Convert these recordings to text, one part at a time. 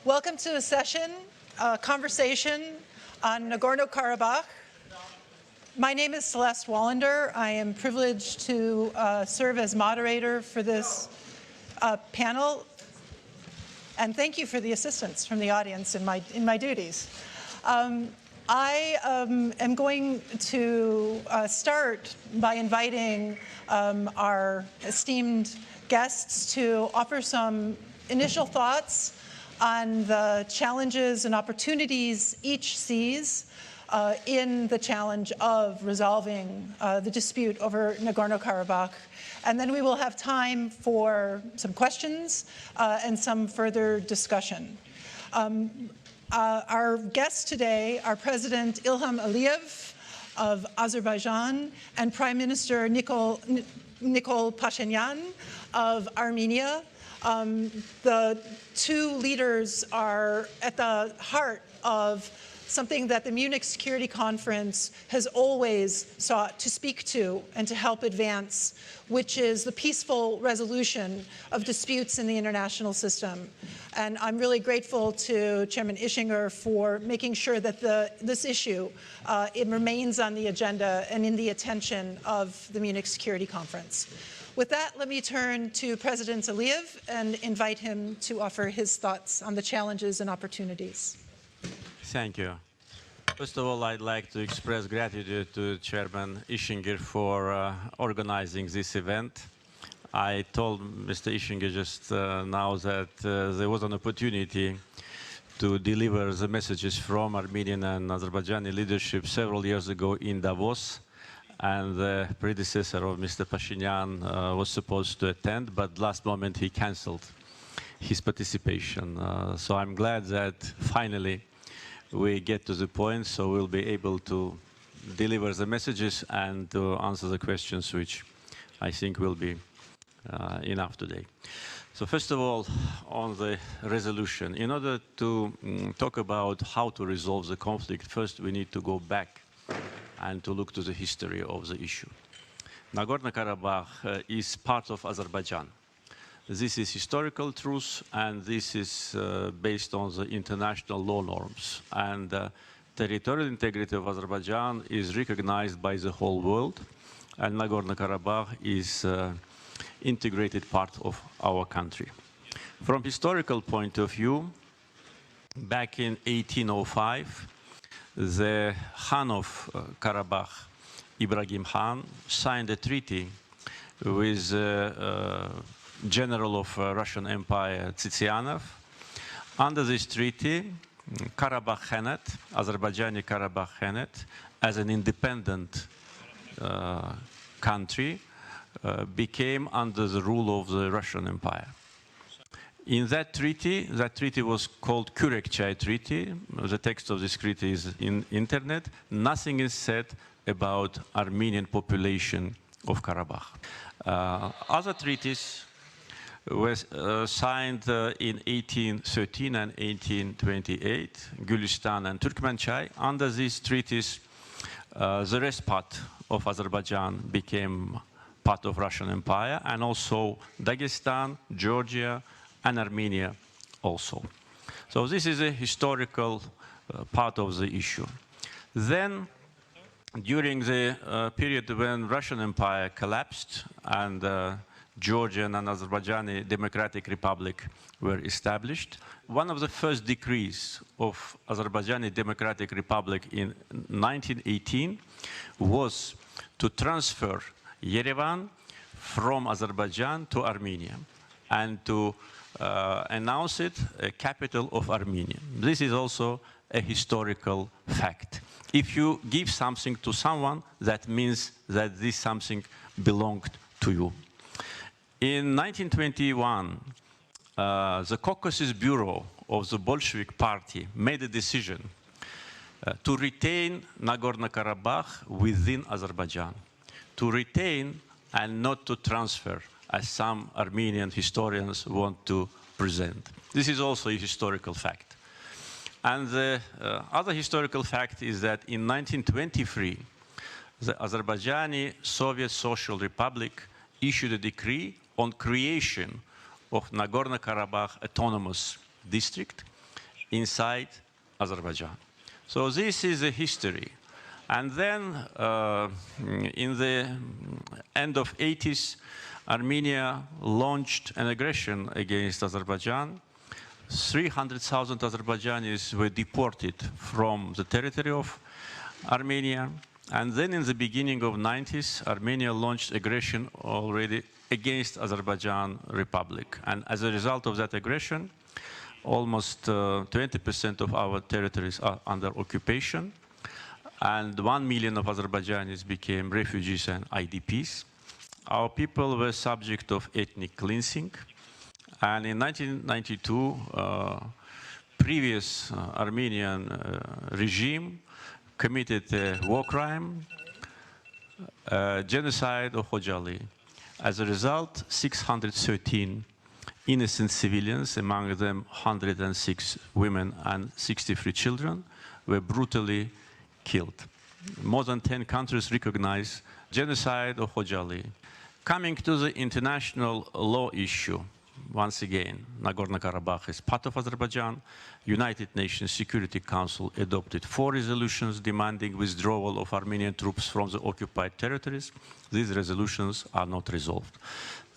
Welcome to a session, a conversation on Nagorno-Karabakh. My name is Celeste Wallander. I am privileged to serve as moderator for this panel. And thank you for the assistance from the audience in my duties. I am going to start by inviting our esteemed guests to offer some initial thoughts on the challenges and opportunities each sees in the challenge of resolving the dispute over Nagorno-Karabakh. And then we will have time for some questions and some further discussion. Our guests today are President Ilham Aliyev of Azerbaijan and Prime Minister Nikol Paşinyan of Armenia. The two leaders are at the heart of something that the Munich Security Conference has always sought to speak to and to help advance, which is the peaceful resolution of disputes in the international system. And I'm really grateful to Chairman Ischinger for making sure that this issue it remains on the agenda and in the attention of the Munich Security Conference. With that, let me turn to President Aliyev and invite him to offer his thoughts on the challenges and opportunities. Thank you. First of all, I'd like to express gratitude to Chairman Ischinger for organizing this event. I told Mr. Ischinger just now that there was an opportunity to deliver the messages from Armenian and Azerbaijani leadership several years ago in Davos. And the predecessor of Mr. Paşinyan was supposed to attend, but last moment he canceled his participation. So I'm glad that finally we get to the point, so we'll be able to deliver the messages and to answer the questions, which I think will be enough today. So first of all, on the resolution, in order to talk about how to resolve the conflict, first we need to go back and to look to the history of the issue. Nagorno-Karabakh is part of Azerbaijan. This is historical truth, and this is based on the international law norms. And territorial integrity of Azerbaijan is recognized by the whole world, and Nagorno-Karabakh is integrated part of our country. From historical point of view, back in 1805, the Khan of Karabakh, Ibrahim Khan, signed a treaty with General of Russian Empire, Tsitsanov. Under this treaty, Karabakh Khanate, Azerbaijani Karabakh Khanate, as an independent country, became under the rule of the Russian Empire. In that treaty was called Kürekçay Treaty. The text of this treaty is in internet. Nothing is said about Armenian population of Karabakh. Other treaties were signed in 1813 and 1828, Gülistan and Turkmenchai. Under these treaties, the rest part of Azerbaijan became part of Russian Empire, and also Dagestan, Georgia, and Armenia also. So this is a historical part of the issue. Then, during the period when Russian Empire collapsed and Georgian and Azerbaijani Democratic Republic were established, one of the first decrees of Azerbaijani Democratic Republic in 1918 was to transfer Yerevan from Azerbaijan to Armenia and to announce it a capital of Armenia. This is also a historical fact. If you give something to someone, that means that this something belonged to you. In 1921, the Caucasus Bureau of the Bolshevik Party made a decision to retain Nagorno-Karabakh within Azerbaijan, to retain and not to transfer, as some Armenian historians want to present. This is also a historical fact. And the other historical fact is that in 1923, the Azerbaijani Soviet Social Republic issued a decree on creation of Nagorno-Karabakh Autonomous District, inside Azerbaijan. So this is the history. And then in the end of 80s, Armenia launched an aggression against Azerbaijan. 300,000 Azerbaijanis were deported from the territory of Armenia. And then in the beginning of 90s, Armenia launched aggression already against Azerbaijan Republic. And as a result of that aggression, almost 20% of our territories are under occupation. And 1 million of Azerbaijanis became refugees and IDPs. Our people were subject of ethnic cleansing. And in 1992, previous Armenian regime committed a war crime, genocide of Khojaly. As a result, 613 innocent civilians, among them 106 women and 63 children, were brutally killed. More than 10 countries recognize genocide of Khojaly. Coming to the international law issue, once again, Nagorno-Karabakh is part of Azerbaijan. United Nations Security Council adopted 4 resolutions demanding withdrawal of Armenian troops from the occupied territories. These resolutions are not resolved.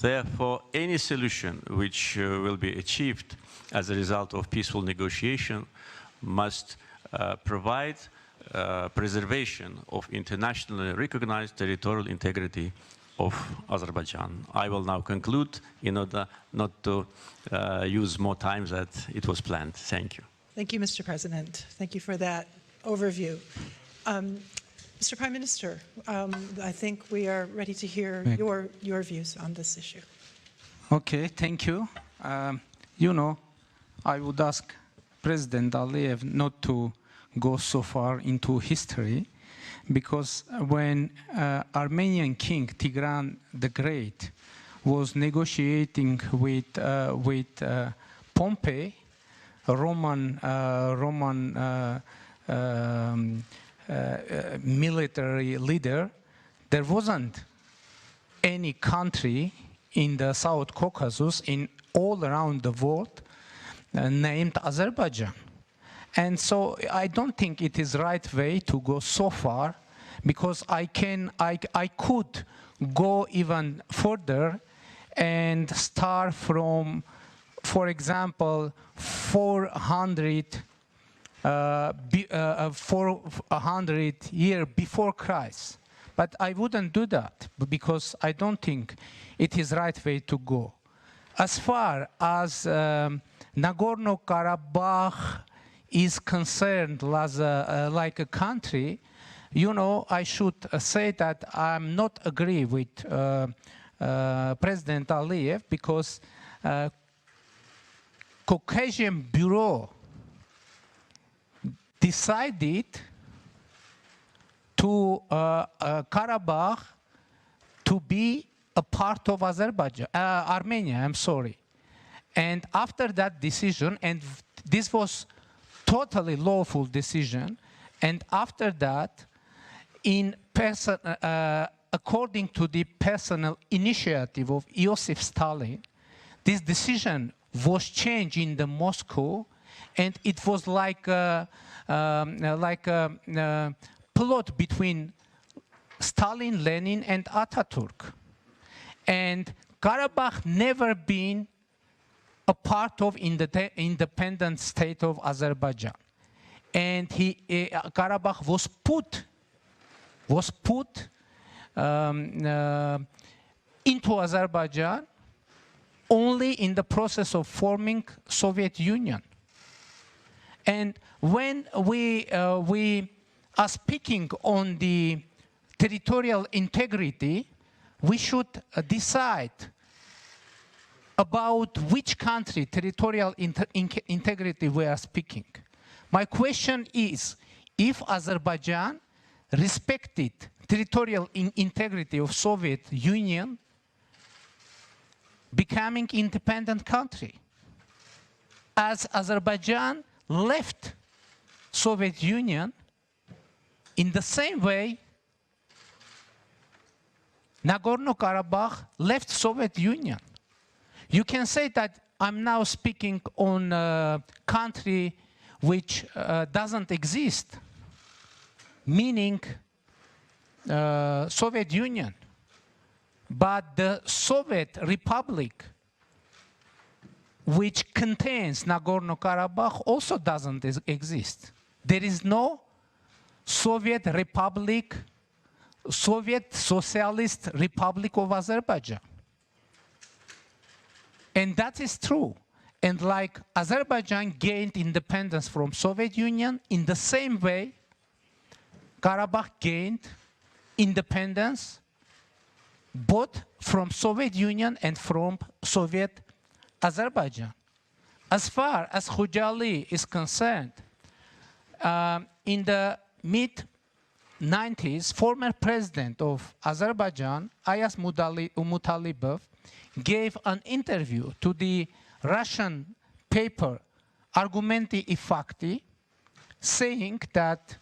Therefore, any solution which will be achieved as a result of peaceful negotiation must provide preservation of internationally recognized territorial integrity of Azerbaijan. I will now conclude in order not to use more time than it was planned. Thank you. Thank you, Mr. President. Thank you for that overview. Mr. Prime Minister, I think we are ready to hear your views on this issue. Okay, thank you. You know, I would ask President Aliyev not to go so far into history, because when Armenian King Tigran the Great was negotiating with Pompey, a Roman military leader, there wasn't any country in the South Caucasus, in all around the world, named Azerbaijan. And so I don't think it is right way to go so far, because I could go even further and start from, for example, 400 years before Christ. But I wouldn't do that, because I don't think it is right way to go. As far as Nagorno-Karabakh is concerned as like a country, you know, I should say that I'm not agree with President Aliyev, because Caucasian Bureau decided to Karabakh to be a part of Azerbaijan, Armenia, I'm sorry. And after that decision, and this was totally lawful decision, and after that, according to the personal initiative of Joseph Stalin, this decision was changed in the Moscow, and it was like a plot between Stalin, Lenin, and Ataturk. And Karabakh never been a part of independent state of Azerbaijan. And Karabakh was put into Azerbaijan only in the process of forming Soviet Union. And when we are speaking on the territorial integrity, we should decide about which country territorial integrity we are speaking. My question is, if Azerbaijan respected territorial integrity of Soviet Union, becoming independent country, as Azerbaijan left Soviet Union, in the same way, Nagorno-Karabakh left Soviet Union. You can say that I'm now speaking on a country which doesn't exist, meaning Soviet Union. But the Soviet Republic, which contains Nagorno-Karabakh, also doesn't exist. There is no Soviet Republic, Soviet Socialist Republic of Azerbaijan. And that is true. And like Azerbaijan gained independence from Soviet Union, in the same way, Karabakh gained independence both from Soviet Union and from Soviet Azerbaijan. As far as Khojaly is concerned, in the mid-90s, former president of Azerbaijan, Ayaz Mutalibov, gave an interview to the Russian paper Argumenti I Fakti, saying that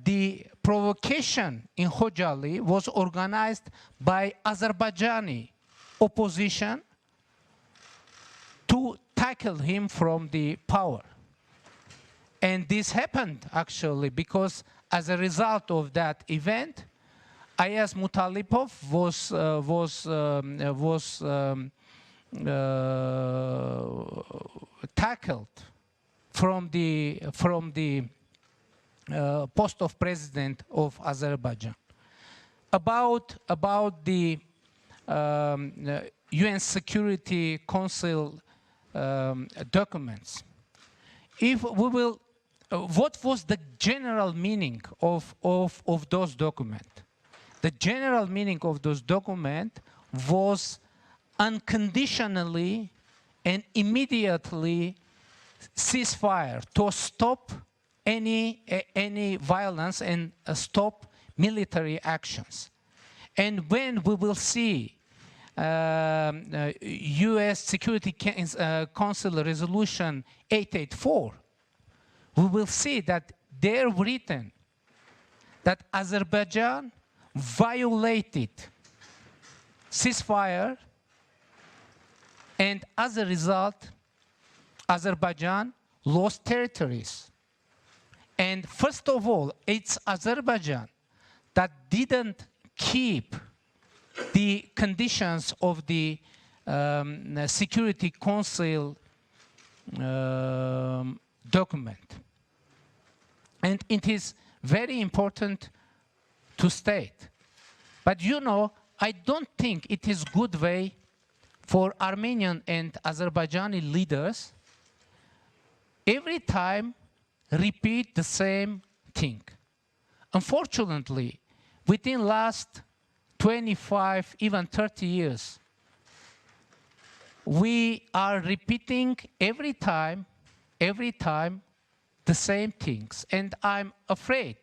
the provocation in Khojaly was organized by Azerbaijani opposition to tackle him from the power. And this happened actually because as a result of that event, Ayaz Mutalipov was tackled from the post of president of Azerbaijan. About the UN Security Council documents. If we will, what was the general meaning of those documents? The general meaning of those documents was unconditionally and immediately ceasefire to stop any violence and stop military actions. And when we will see US Security Council Resolution 884, we will see that they're written that Azerbaijan violated ceasefire, and as a result, Azerbaijan lost territories. And first of all, it's Azerbaijan that didn't keep the conditions of the Security Council document. And it is very important to state. But you know, I don't think it is good way for Armenian and Azerbaijani leaders every time repeat the same thing. Unfortunately, within last 25, even 30 years, we are repeating every time the same things. And I'm afraid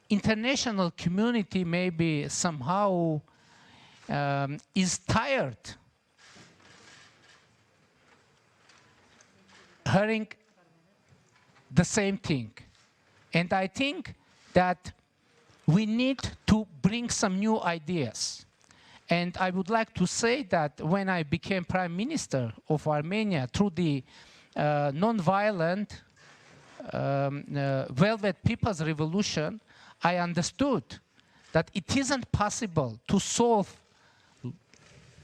international community maybe somehow is tired hearing the same thing. And I think that we need to bring some new ideas. And I would like to say that when I became Prime Minister of Armenia through the non-violent Velvet People's Revolution, I understood that it isn't possible to solve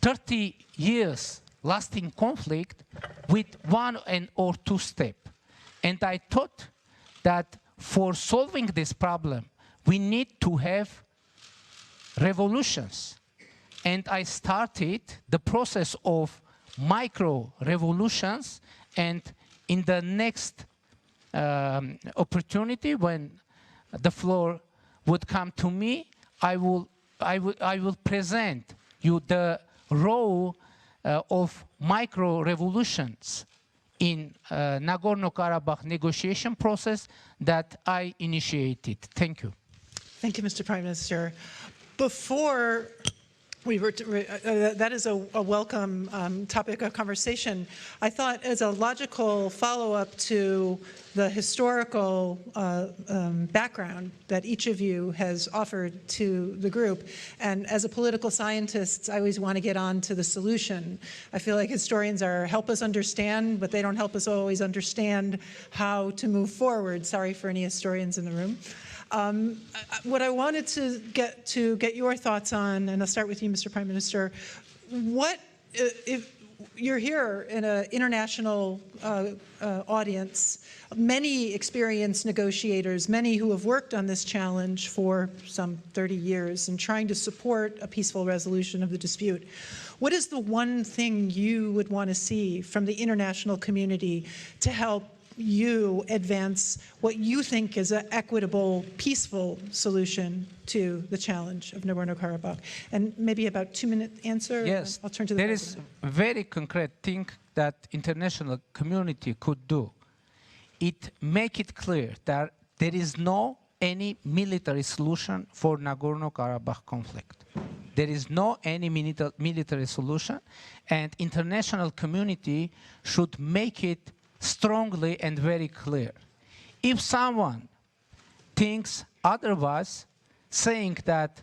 30 years lasting conflict with one or two steps. And I thought that for solving this problem, we need to have revolutions. And I started the process of micro-revolutions, and in the next opportunity when the floor would come to me, I will present you the role of micro-revolutions in Nagorno-Karabakh negotiation process that I initiated. Thank you. Thank you, Mr. Prime Minister. Before That is a welcome topic of conversation. I thought as a logical follow-up to the historical background that each of you has offered to the group, and as a political scientist, I always want to get on to the solution. I feel like historians help us understand, but they don't help us always understand how to move forward. Sorry for any historians in the room. What I wanted to get your thoughts on, and I'll start with you, Mr. Prime Minister, if you're here in an international audience, many experienced negotiators, many who have worked on this challenge for some 30 years and trying to support a peaceful resolution of the dispute. What is the one thing you would want to see from the international community to help you advance what you think is an equitable, peaceful solution to the challenge of Nagorno-Karabakh? And maybe about 2-minute answer. Yes, I'll turn to the there President. is a very concrete thing that international community could do. It make it clear that there is no any military solution for Nagorno-Karabakh conflict. There is no any military solution, and international community should make it strongly and very clear. If someone thinks otherwise, saying that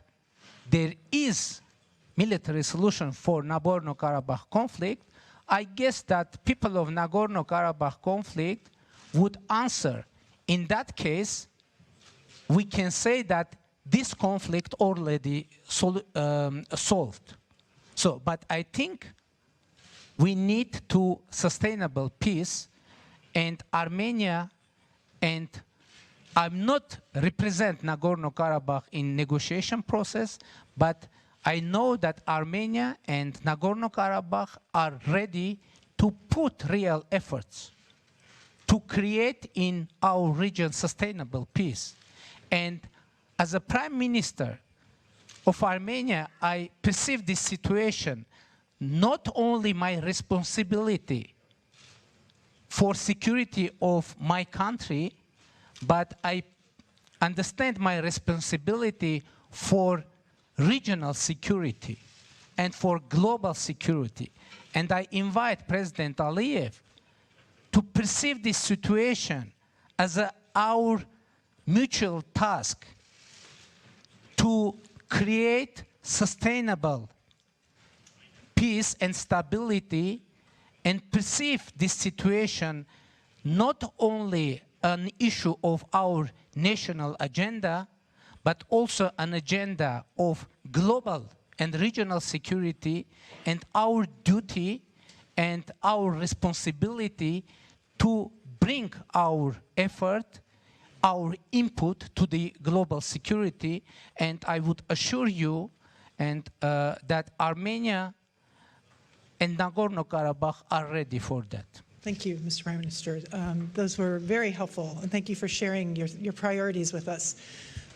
there is military solution for Nagorno-Karabakh conflict, I guess that people of Nagorno-Karabakh conflict would answer, in that case, we can say that this conflict already solved. So, but I think we need to sustainable peace, and Armenia, and I'm not represent Nagorno-Karabakh in negotiation process, but I know that Armenia and Nagorno-Karabakh are ready to put real efforts to create in our region sustainable peace. And as a Prime Minister of Armenia, I perceive this situation not only my responsibility for security of my country, but I understand my responsibility for regional security and for global security. And I invite President Aliyev to perceive this situation as our mutual task to create sustainable peace and stability, and perceive this situation not only an issue of our national agenda, but also an agenda of global and regional security, and our duty and our responsibility to bring our effort, our input to the global security. And I would assure you that Armenia and Nagorno-Karabakh are ready for that. Thank you, Mr. Prime Minister. Those were very helpful, and thank you for sharing your priorities with us.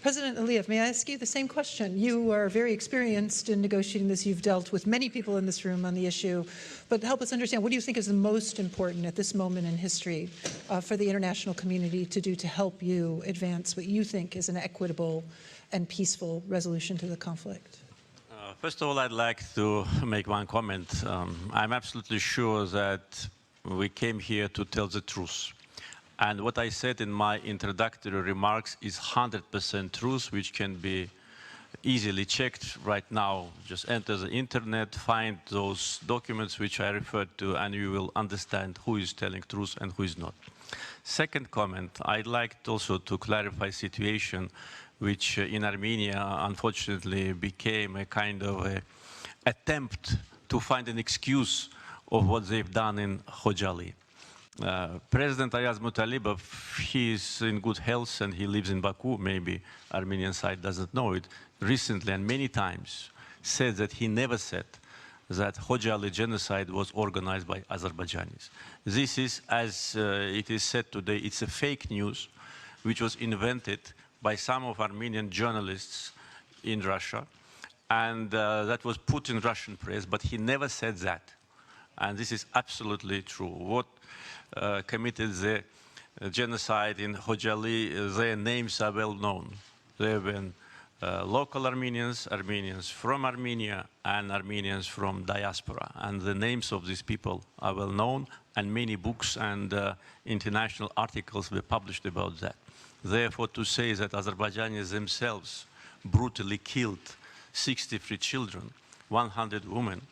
President Aliyev, may I ask you the same question? You are very experienced in negotiating this. You've dealt with many people in this room on the issue, but help us understand, what do you think is the most important at this moment in history for the international community to do to help you advance what you think is an equitable and peaceful resolution to the conflict? First of all, I'd like to make one comment. I'm absolutely sure that we came here to tell the truth. And what I said in my introductory remarks is 100% truth, which can be easily checked right now. Just enter the internet, find those documents which I referred to, and you will understand who is telling truth and who is not. Second comment, I'd like also to clarify situation which in Armenia, unfortunately, became a kind of a attempt to find an excuse of what they've done in Khojaly. President Ayaz Mutalibov, he is in good health and he lives in Baku. Maybe Armenian side doesn't know it. Recently and many times said that he never said that Khojaly genocide was organized by Azerbaijanis. This is, as it is said today, it's a fake news which was invented by some of Armenian journalists in Russia, and that was put in Russian press, but he never said that. And this is absolutely true. What committed the genocide in Khojaly, their names are well known. They have been local Armenians, Armenians from Armenia, and Armenians from diaspora. And the names of these people are well known, and many books and international articles were published about that. Therefore, to say that Azerbaijanis themselves brutally killed 63 children, 100 women,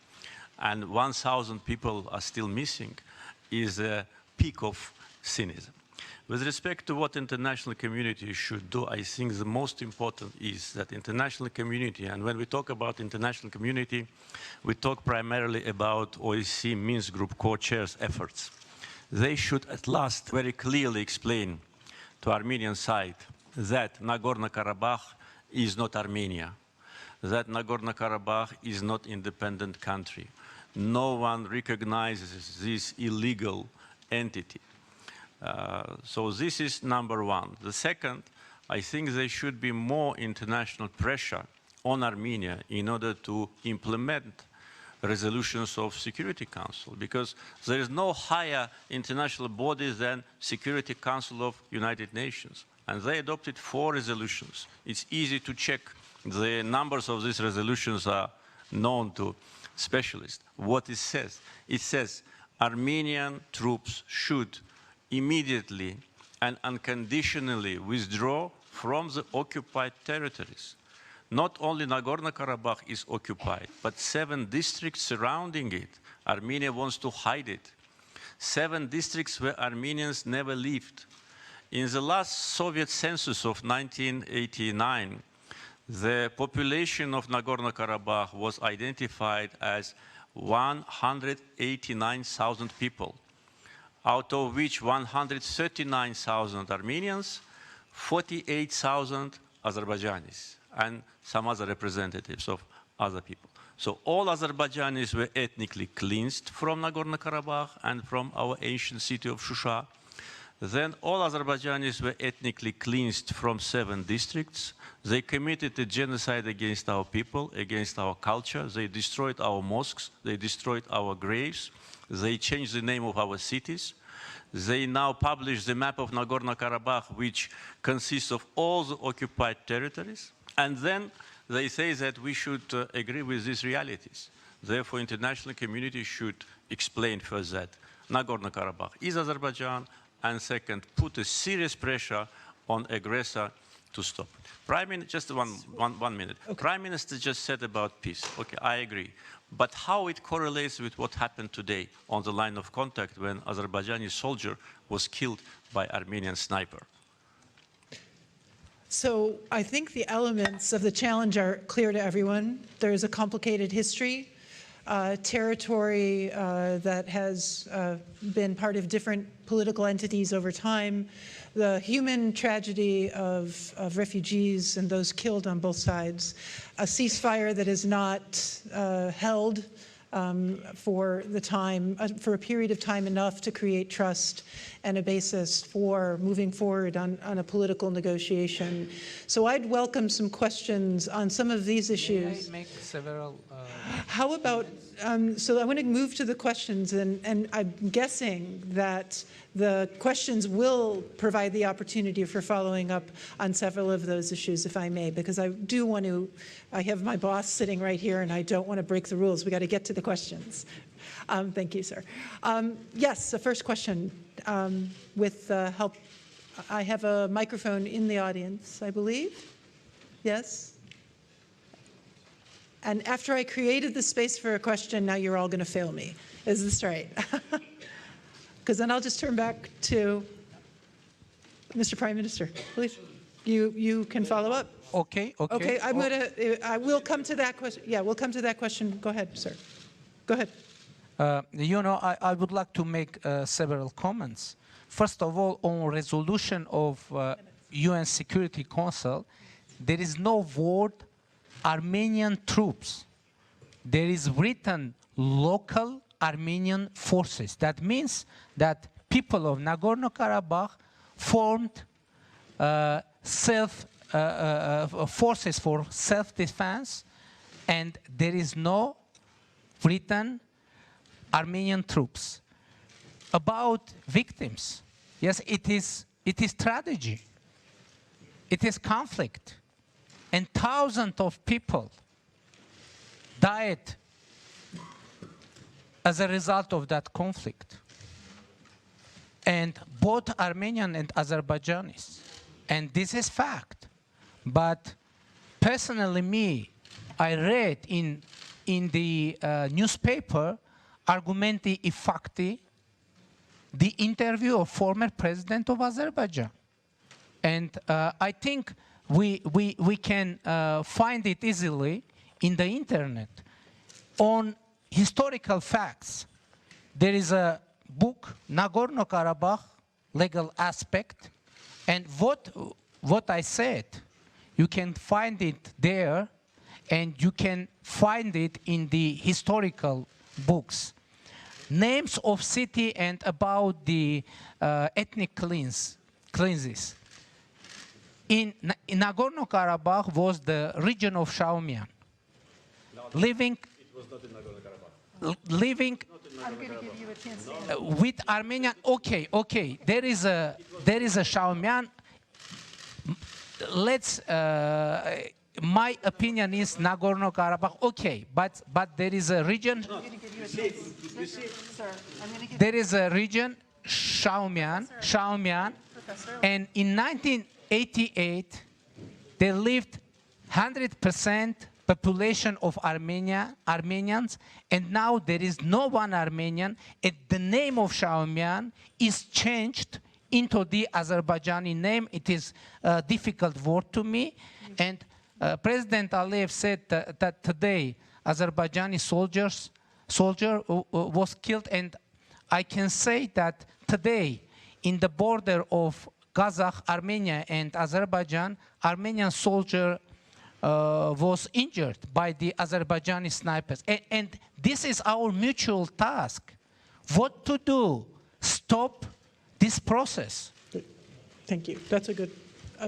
and 1,000 people are still missing is a peak of cynism. With respect to what international community should do, I think the most important is that international community, and when we talk about international community, we talk primarily about OSCE Minsk Group co-chairs efforts. They should at last very clearly explain to Armenian side that Nagorno-Karabakh is not Armenia, that Nagorno-Karabakh is not independent country. No one recognizes this illegal entity. So this is number one. The second, I think there should be more international pressure on Armenia in order to implement resolutions of Security Council, because there is no higher international body than Security Council of United Nations. And they adopted 4 resolutions. It's easy to check. The numbers of these resolutions are known to specialists. What it says Armenian troops should immediately and unconditionally withdraw from the occupied territories. Not only Nagorno-Karabakh is occupied, but 7 districts surrounding it. Armenia wants to hide it. 7 districts where Armenians never lived. In the last Soviet census of 1989, the population of Nagorno-Karabakh was identified as 189,000 people, out of which 139,000 Armenians, 48,000 Azerbaijanis, and some other representatives of other people. So all Azerbaijanis were ethnically cleansed from Nagorno-Karabakh and from our ancient city of Shusha. Then all Azerbaijanis were ethnically cleansed from 7 districts. They committed a genocide against our people, against our culture. They destroyed our mosques. They destroyed our graves. They changed the name of our cities. They now publish the map of Nagorno-Karabakh, which consists of all the occupied territories. And then they say that we should agree with these realities. Therefore, international community should explain first that Nagorno-Karabakh is Azerbaijan, and second, put a serious pressure on aggressor to stop. Prime Minister, just one minute. Okay. Prime Minister just said about peace. Okay, I agree. But how it correlates with what happened today on the line of contact when Azerbaijani soldier was killed by Armenian sniper? So I think the elements of the challenge are clear to everyone. There is a complicated history, territory that has been part of different political entities over time, the human tragedy of refugees and those killed on both sides, a ceasefire that is not held for a period of time enough to create trust and a basis for moving forward on a political negotiation. So I'd welcome some questions on some of these issues. May I make several? How about, so I want to move to the questions, and I'm guessing that the questions will provide the opportunity for following up on several of those issues, if I may, because I do want to, I have my boss sitting right here, and I don't want to break the rules. We got to get to the questions. Thank you, sir. Yes, the first question with help. I have a microphone in the audience, I believe. Yes? And after I created the space for a question, now you're all going to fail me. Is this right? Because then I'll just turn back to Mr. Prime Minister. Please, you can follow up. Okay. Okay, I will come to that question. Yeah, we'll come to that question. Go ahead, sir. Go ahead. I would like to make several comments. First of all, on resolution of UN Security Council, there is no word Armenian troops. There is written local Armenian forces. That means that people of Nagorno-Karabakh formed forces for self-defense, and there is no written Armenian troops. About victims, yes, it is tragedy. It is conflict. and thousands of people died as a result of that conflict. And both Armenian and Azerbaijanis. And this is fact. But personally, I read in the newspaper, Argumenti I Fakti, the interview of former president of Azerbaijan. And I think we can find it easily in the internet. On historical facts, there is a book, Nagorno-Karabakh, Legal Aspect, and what I said, you can find it there, and you can find it in the historical books. Names of city and about the ethnic cleanses. In Nagorno-Karabakh was the region of Shaumian. Living, It was not in Nagorno-Karabakh. living I'm going to give you a chance to with Armenian. Okay. There is a Shaumian. Let's. My opinion is Nagorno-Karabakh. Okay, but there is a region. I'm going to give you a chance. Sir, I'm going to give There is a region, Shaumian, Professor. and in 1988, there lived 100% population of Armenians, and now there is no one Armenian, and the name of Shaumian is changed into the Azerbaijani name. It is a difficult word to me, and President Aliyev said that today Azerbaijani soldier was killed, and I can say that today in the border of Kazakh, Armenia, and Azerbaijan, Armenian soldier was injured by the Azerbaijani snipers. And this is our mutual task. What to do? Stop this process. Thank you. That's a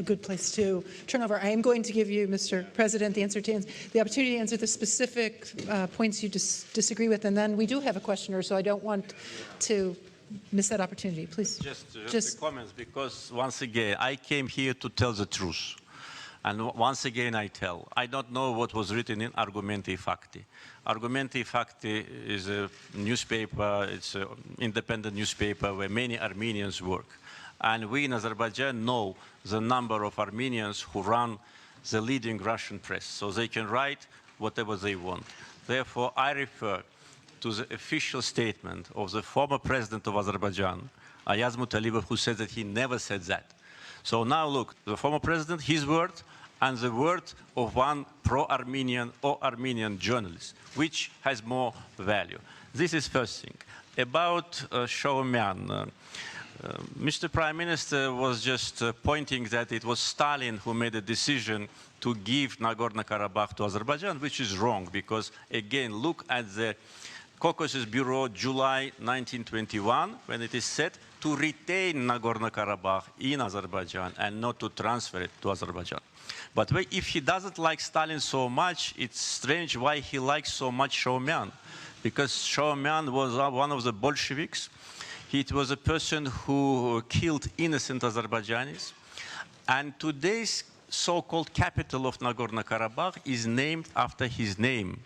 good place to turn over. I am going to give you, Mr. President, the opportunity to answer the specific points you disagree with, and then we do have a questioner, so I don't want to miss that opportunity. Please. Just comments, because once again, I came here to tell the truth. And once again, I don't know what was written in Argumenti Fakti. Argumenti Fakti is a newspaper, it's an independent newspaper where many Armenians work. And we in Azerbaijan know the number of Armenians who run the leading Russian press, so they can write whatever they want. Therefore, I refer to the official statement of the former president of Azerbaijan, Ayaz Mutalibov, who said that he never said that. So now look, the former president, his word, and the word of one pro-Armenian or Armenian journalist, which has more value. This is first thing. About Shaumian, Mr. Prime Minister was just pointing that it was Stalin who made a decision to give Nagorno-Karabakh to Azerbaijan, which is wrong, because again, look at the Caucasus Bureau, July 1921, when it is said to retain Nagorno-Karabakh in Azerbaijan and not to transfer it to Azerbaijan. But if he doesn't like Stalin so much, it's strange why he likes so much Shaumian, because Shaumian was one of the Bolsheviks. He was a person who killed innocent Azerbaijanis. And today's so-called capital of Nagorno-Karabakh is named after his name.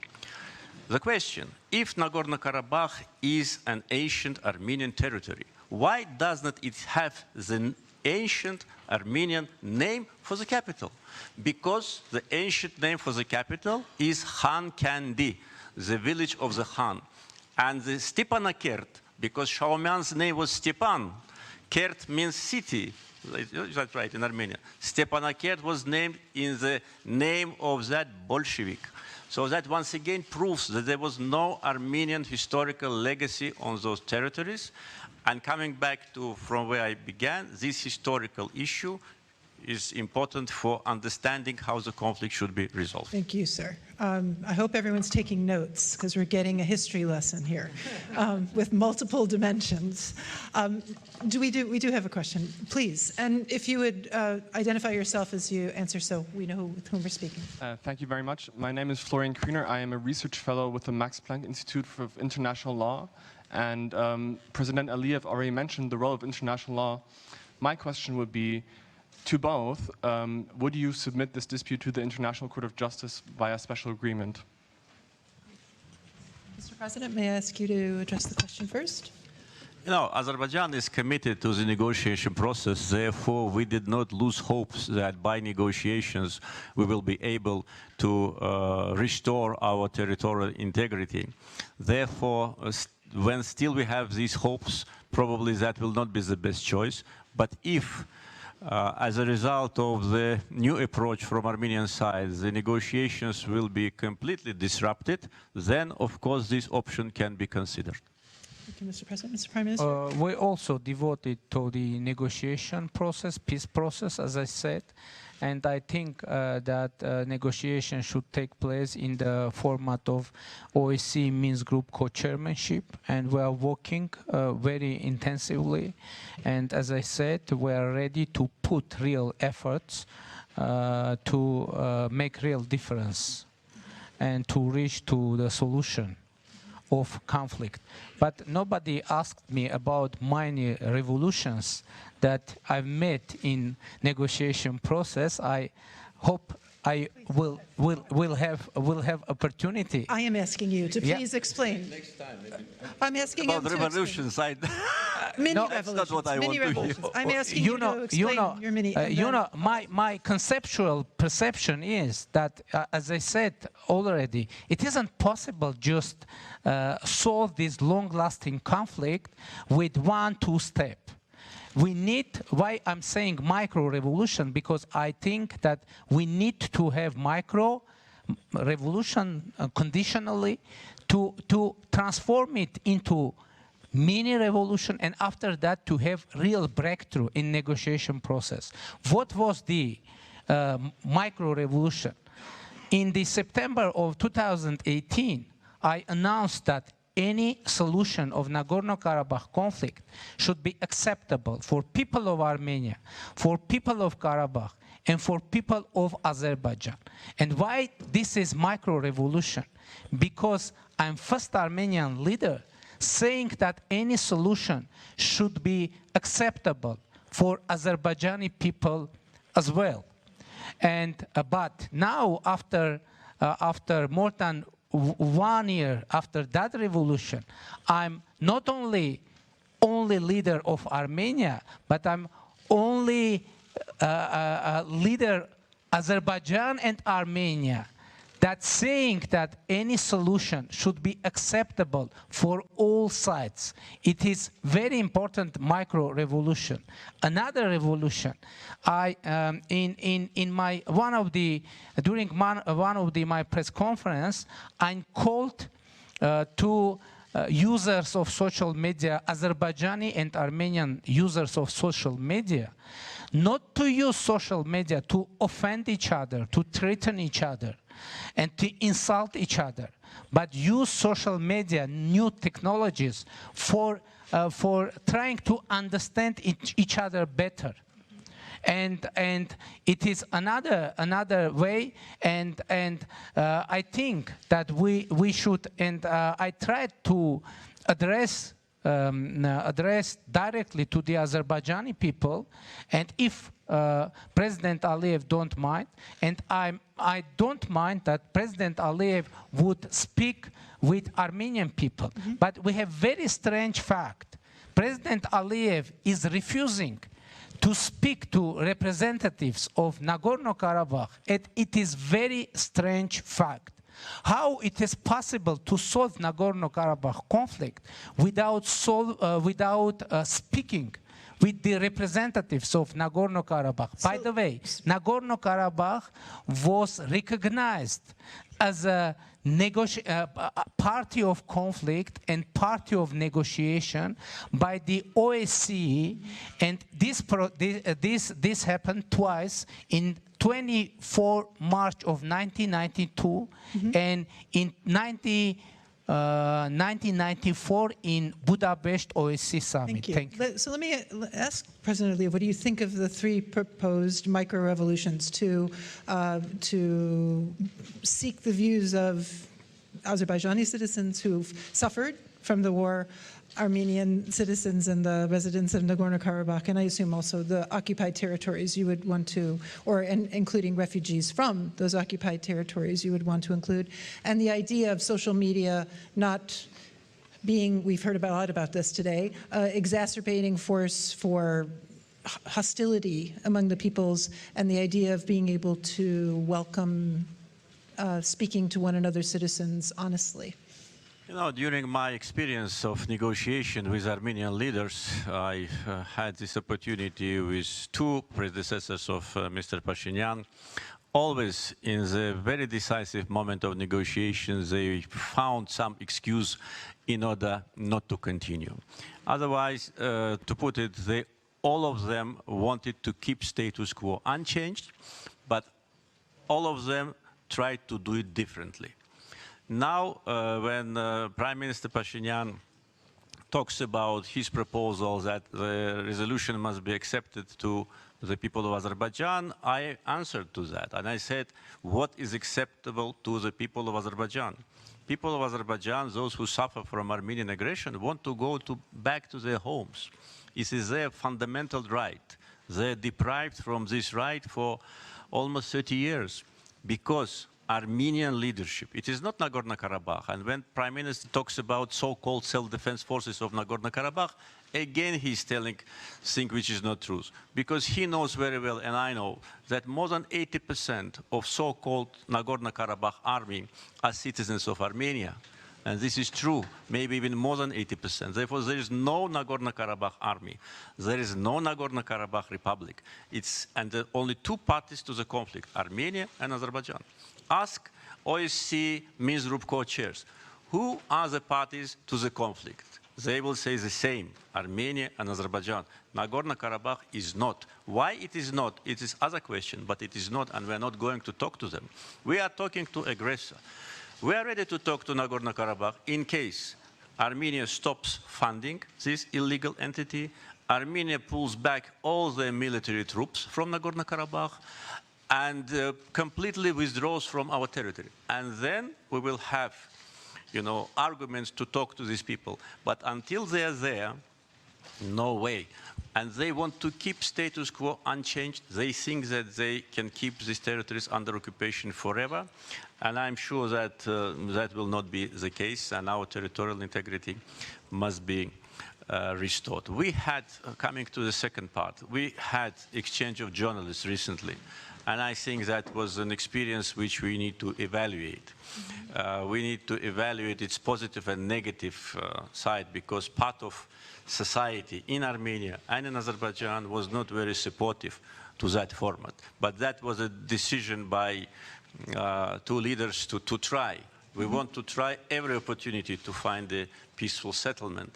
The question, if Nagorno-Karabakh is an ancient Armenian territory, why doesn't it have the ancient Armenian name for the capital? Because the ancient name for the capital is Khan Kandi, the village of the Khan. And the Stepanakert, because Shaumian's name was Stepan, Kert means city. That's right, in Armenia. Stepanakert was named in the name of that Bolshevik. So that once again proves that there was no Armenian historical legacy on those territories. And coming back to from where I began, this historical issue is important for understanding how the conflict should be resolved. Thank you, sir. I hope everyone's taking notes, because we're getting a history lesson here with multiple dimensions. We do have a question, please. And if you would identify yourself as you answer, so we know with whom we're speaking. Thank you very much. My name is Florian Kriener. I am a research fellow with the Max Planck Institute for International Law. And President Aliyev already mentioned the role of international law. My question would be, To both, would you submit this dispute to the International Court of Justice via special agreement? Mr. President, may I ask you to address the question first? You know, Azerbaijan is committed to the negotiation process. Therefore, we did not lose hopes that by negotiations we will be able to restore our territorial integrity. Therefore, when still we have these hopes, probably that will not be the best choice. But if, as a result of the new approach from Armenian side, the negotiations will be completely disrupted, then, of course, this option can be considered. Thank you, Mr. President. Mr. Prime Minister? We also devoted to the negotiation process, peace process, as I said, and I think that negotiation should take place in the format of OSCE Minsk Group co-chairmanship, and we are working very intensively, and as I said, we are ready to put real efforts to make real difference and to reach to the solution of conflict. But nobody asked me about many revolutions that I've met in negotiation process. I hope I will have opportunity. I am asking you to please explain. Next time. I'm asking him About to revolutions, Mini No, that's revolutions. not what I mini want to revolutions. hear. I'm asking you to explain your mini. My conceptual perception is that, as I said already, it isn't possible just solve this long-lasting conflict with 1-2 step. We need, why I'm saying micro-revolution, because I think that we need to have micro-revolution conditionally to transform it into mini-revolution, and after that to have real breakthrough in negotiation process. What was the micro-revolution? In the September of 2018, I announced that any solution of Nagorno-Karabakh conflict should be acceptable for people of Armenia, for people of Karabakh, and for people of Azerbaijan. And why this is micro-revolution? Because I'm first Armenian leader saying that any solution should be acceptable for Azerbaijani people as well. And but now, after more than 1 year after that revolution, I'm not only leader of Armenia, but I'm only leader Azerbaijan and Armenia, that saying that any solution should be acceptable for all sides. It is very important micro-revolution. Another revolution, in my my press conference, I called to users of social media, Azerbaijani and Armenian users of social media, not to use social media to offend each other, to threaten each other, and to insult each other, but use social media, new technologies for trying to understand each other better. And it is another way, and I think that we should, and I tried to address directly to the Azerbaijani people, and if President Aliyev don't mind, and I don't mind that President Aliyev would speak with Armenian people. But we have very strange fact. President Aliyev is refusing to speak to representatives of Nagorno-Karabakh, and it is very strange fact. How it is possible to solve Nagorno-Karabakh conflict without speaking with the representatives of Nagorno-Karabakh? By the way, Nagorno-Karabakh was recognized as a party of conflict and party of negotiation by the OSCE, and this happened twice, in 24 March of 1992 and in 1994 in Budapest OSCE summit. Thank you. So let me ask President Aliyev, what do you think of the 3 proposed micro-revolutions to seek the views of Azerbaijani citizens who've suffered from the war, Armenian citizens and the residents of Nagorno-Karabakh, and I assume also the occupied territories you would want to, or including refugees from those occupied territories you would want to include. And the idea of social media not being, we've heard a lot about this today, exacerbating force for hostility among the peoples, and the idea of being able to welcome speaking to one another's citizens honestly. You know, during my experience of negotiation with Armenian leaders, I had this opportunity with two predecessors of Mr. Pashinyan. Always in the very decisive moment of negotiations, they found some excuse in order not to continue. Otherwise, to put it, all of them wanted to keep status quo unchanged, but all of them tried to do it differently. Now, when Prime Minister Pashinyan talks about his proposal that the resolution must be accepted to the people of Azerbaijan, I answered to that. And I said, what is acceptable to the people of Azerbaijan? People of Azerbaijan, those who suffer from Armenian aggression, want to go back to their homes. It is their fundamental right. They're deprived from this right for almost 30 years because Armenian leadership, it is not Nagorno-Karabakh. And when Prime Minister talks about so-called self-defense forces of Nagorno-Karabakh, again he's telling things which is not true. Because he knows very well, and I know, that more than 80% of so-called Nagorno-Karabakh army are citizens of Armenia. And this is true, maybe even more than 80%. Therefore, there is no Nagorno-Karabakh army. There is no Nagorno-Karabakh republic. And there are only two parties to the conflict, Armenia and Azerbaijan. Ask OSCE Minsk co-chairs, who are the parties to the conflict? They will say the same, Armenia and Azerbaijan. Nagorno-Karabakh is not. Why it is not? It is other question, but it is not, and we are not going to talk to them. We are talking to aggressor. We are ready to talk to Nagorno-Karabakh in case Armenia stops funding this illegal entity, Armenia pulls back all their military troops from Nagorno-Karabakh, and completely withdraws from our territory. And then we will have, you know, arguments to talk to these people. But until they are there, no way. And they want to keep status quo unchanged. They think that they can keep these territories under occupation forever. And I'm sure that that will not be the case, and our territorial integrity must be restored. We had, coming to the second part, we had exchange of journalists recently. And I think that was an experience which we need to evaluate. We need to evaluate its positive and negative side, because part of society in Armenia and in Azerbaijan was not very supportive to that format. But that was a decision by two leaders to try. We want to try every opportunity to find a peaceful settlement,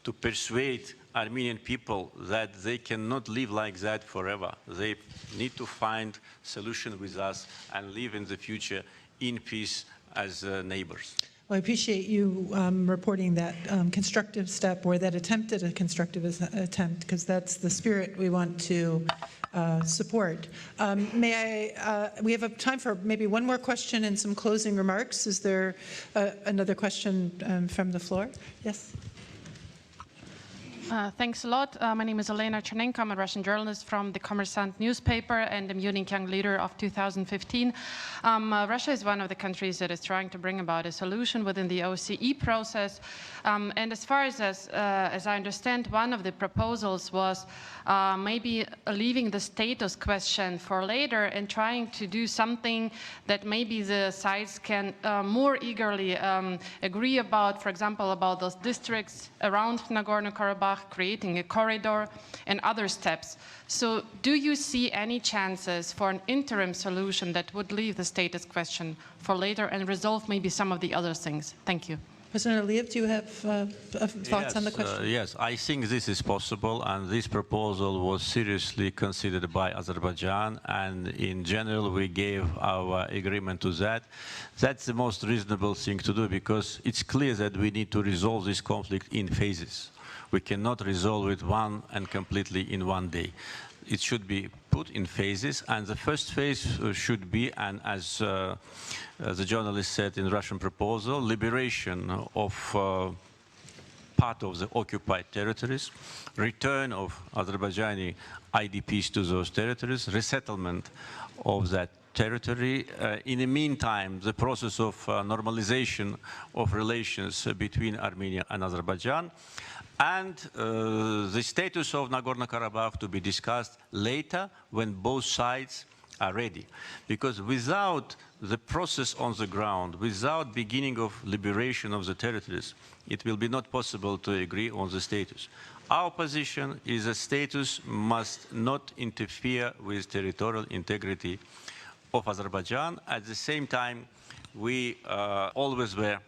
to persuade Armenian people that they cannot live like that forever. They need to find solution with us and live in the future in peace as neighbors. Well, I appreciate you reporting that constructive step, or that attempt at a constructive attempt, because that's the spirit we want to support. We have time for maybe one more question and some closing remarks. Is there another question from the floor? Yes. Thanks a lot. My name is Elena Chernenko. I'm a Russian journalist from the Kommersant newspaper and the Munich Young Leader of 2015. Russia is one of the countries that is trying to bring about a solution within the OSCE process. And as far as I understand, one of the proposals was maybe leaving the status question for later and trying to do something that maybe the sides can more eagerly agree about, for example, about those districts around Nagorno-Karabakh, creating a corridor and other steps. So do you see any chances for an interim solution that would leave the status question for later and resolve maybe some of the other things? Thank you. President Aliyev, do you have thoughts on the question? Yes, I think this is possible, and this proposal was seriously considered by Azerbaijan, and in general we gave our agreement to that. That's the most reasonable thing to do, because it's clear that we need to resolve this conflict in phases. We cannot resolve it one and completely in one day. It should be put in phases, and the first phase should be, and as the journalist said in the Russian proposal, liberation of part of the occupied territories, return of Azerbaijani IDPs to those territories, resettlement of that territory. In the meantime, the process of normalization of relations between Armenia and Azerbaijan, and the status of Nagorno-Karabakh to be discussed later when both sides are ready. Because without the process on the ground, without beginning of liberation of the territories, it will be not possible to agree on the status. Our position is that status must not interfere with territorial integrity of Azerbaijan. At the same time, we always were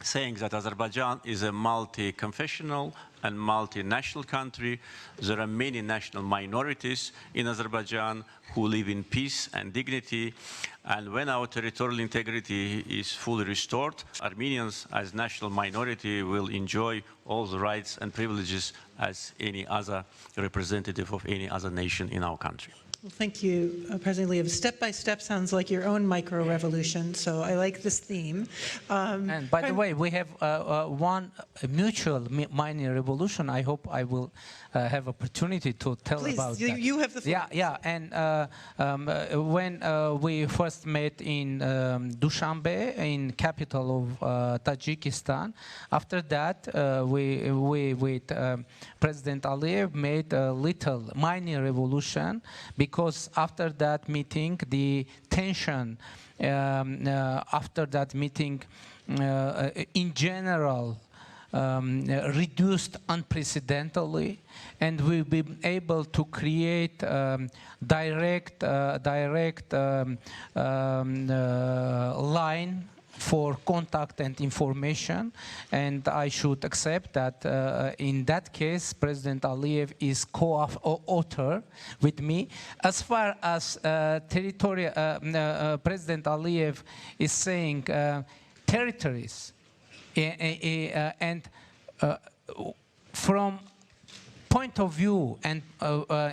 saying that Azerbaijan is a multi-confessional and multinational country. There are many national minorities in Azerbaijan who live in peace and dignity. And when our territorial integrity is fully restored, Armenians as national minority will enjoy all the rights and privileges as any other representative of any other nation in our country. Well, thank you, President Əliev. Step by step sounds like your own micro-revolution, so I like this theme. And by the way, we have one mutual mini revolution. I hope I will have opportunity to tell about that. Please, you have the floor. Yeah. And when we first met in Dushanbe, in capital of Tajikistan, after that we with President Əliev made a little mini revolution, because after that meeting, the tension after that meeting in general reduced unprecedentedly, and we've been able to create direct line for contact and information, and I should accept that in that case President Əliev is co-author with me. As far as territorial, President Əliev is saying territories, and from point of view and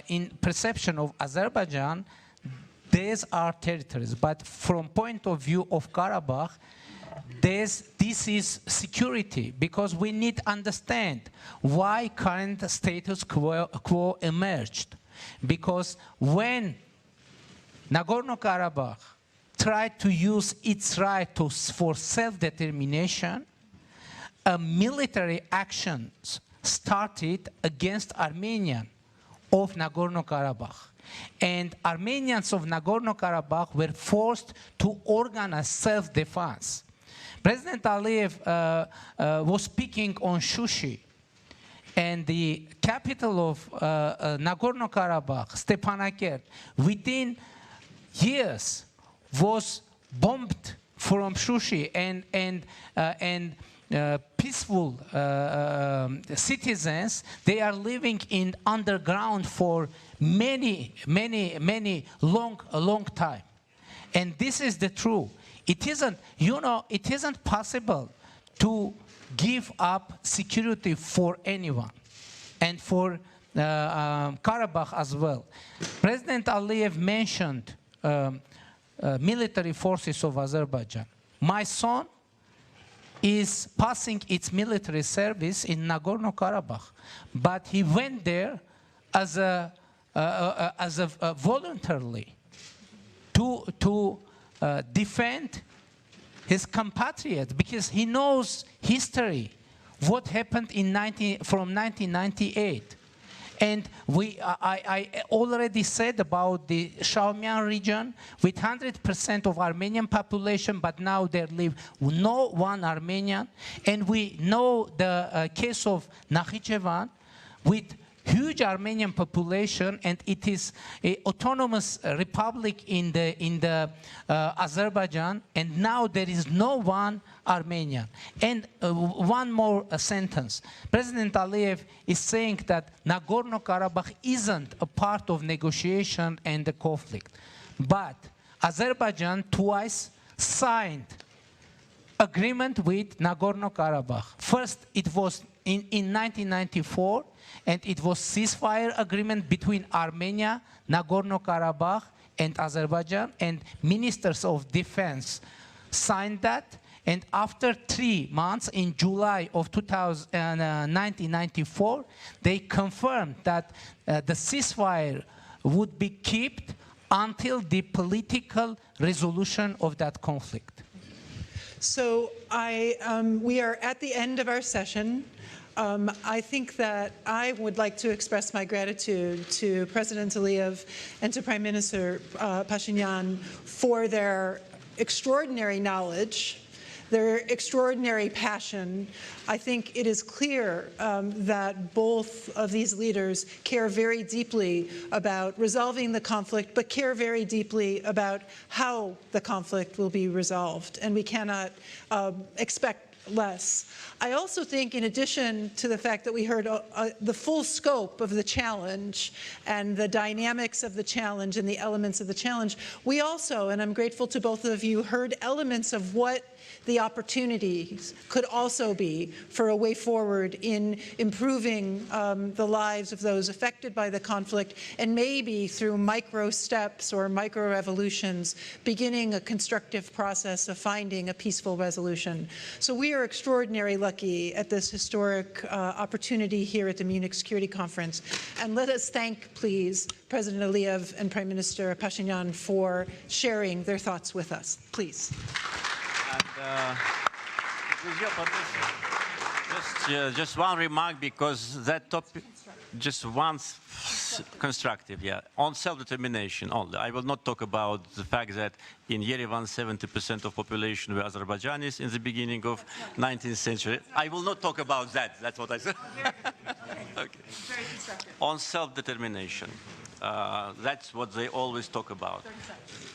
in perception of Azerbaijan, these are territories, but from point of view of Karabakh, this is security, because we need to understand why current status quo emerged. Because when Nagorno-Karabakh tried to use its right for self-determination, military actions started against Armenians of Nagorno-Karabakh. And Armenians of Nagorno-Karabakh were forced to organize self-defense. President Əliev was speaking on Shushi, and the capital of Nagorno-Karabakh, Stepanakert, within years was bombed from Shushi, and peaceful citizens, they are living in underground for many long time. And this is the truth. It isn't, it isn't possible to give up security for anyone, and for Karabakh as well. President Əliev mentioned military forces of Azerbaijan. My son is passing its military service in Nagorno-Karabakh, but he went there as a voluntarily to defend his compatriots, because he knows history, what happened from 1998. And I already said about the Shaumian region with 100% of Armenian population, but now there live no one Armenian. And we know the case of Nakhichevan with huge Armenian population, and it is an autonomous republic in the Azerbaijan, and now there is no one Armenian. And one more sentence. President Əliev is saying that Nagorno-Karabakh isn't a part of negotiation and the conflict, but Azerbaijan twice signed agreement with Nagorno-Karabakh. First, it was in 1994, and it was ceasefire agreement between Armenia, Nagorno-Karabakh, and Azerbaijan, and ministers of defense signed that. And after 3 months, in July of 1994, they confirmed that the ceasefire would be kept until the political resolution of that conflict. So we are at the end of our session. I think that I would like to express my gratitude to President Aliyev and to Prime Minister Pashinyan for their extraordinary knowledge, their extraordinary passion. I think it is clear that both of these leaders care very deeply about resolving the conflict, but care very deeply about how the conflict will be resolved. And we cannot expect less. I also think, in addition to the fact that we heard the full scope of the challenge and the dynamics of the challenge and the elements of the challenge, we also, and I'm grateful to both of you, heard elements of what the opportunities could also be for a way forward in improving the lives of those affected by the conflict, and maybe through micro steps or micro revolutions, beginning a constructive process of finding a peaceful resolution. So we are extraordinarily lucky at this historic opportunity here at the Munich Security Conference. And let us thank, please, President Aliyev and Prime Minister Pashinyan for sharing their thoughts with us. Please. With your permission, just one remark, because that topic, just one constructive, yeah, on self-determination only. I will not talk about the fact that in Yerevan 70% of population were Azerbaijanis in the beginning of 19th century. I will not talk about that. That's what I said. Okay. On self-determination. That's what they always talk about.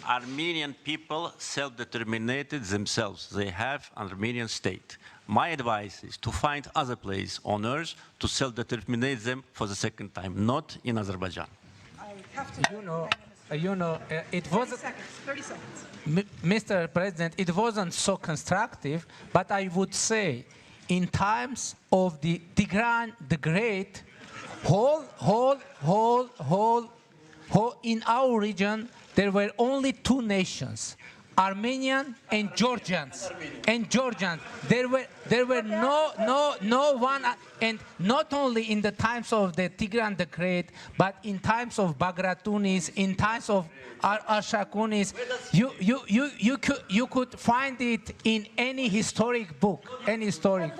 Armenian people self-determinated themselves. They have an Armenian state. My advice is to find other place on earth to self-determinate them for the second time, not in Azerbaijan. I have to It wasn't, 30 seconds. Mr. President, it wasn't so constructive, but I would say in times of the Great, in our region, there were only 2 nations, Armenian and Georgians. There were no one, and not only in the times of the Tigran the Great, but in times of Bagratunis, in times of Arshakunis. You could find it in any historic book, At least they're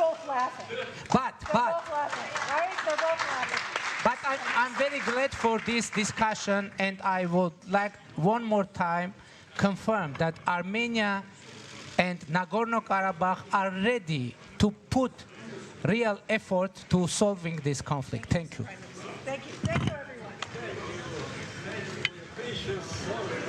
both laughing. But They're both laughing, right? They're both laughing. But I'm very glad for this discussion, and I would like one more time confirm that Armenia and Nagorno-Karabakh are ready to put real effort to solving this conflict. Thank you. Thank you. Thank you, everyone.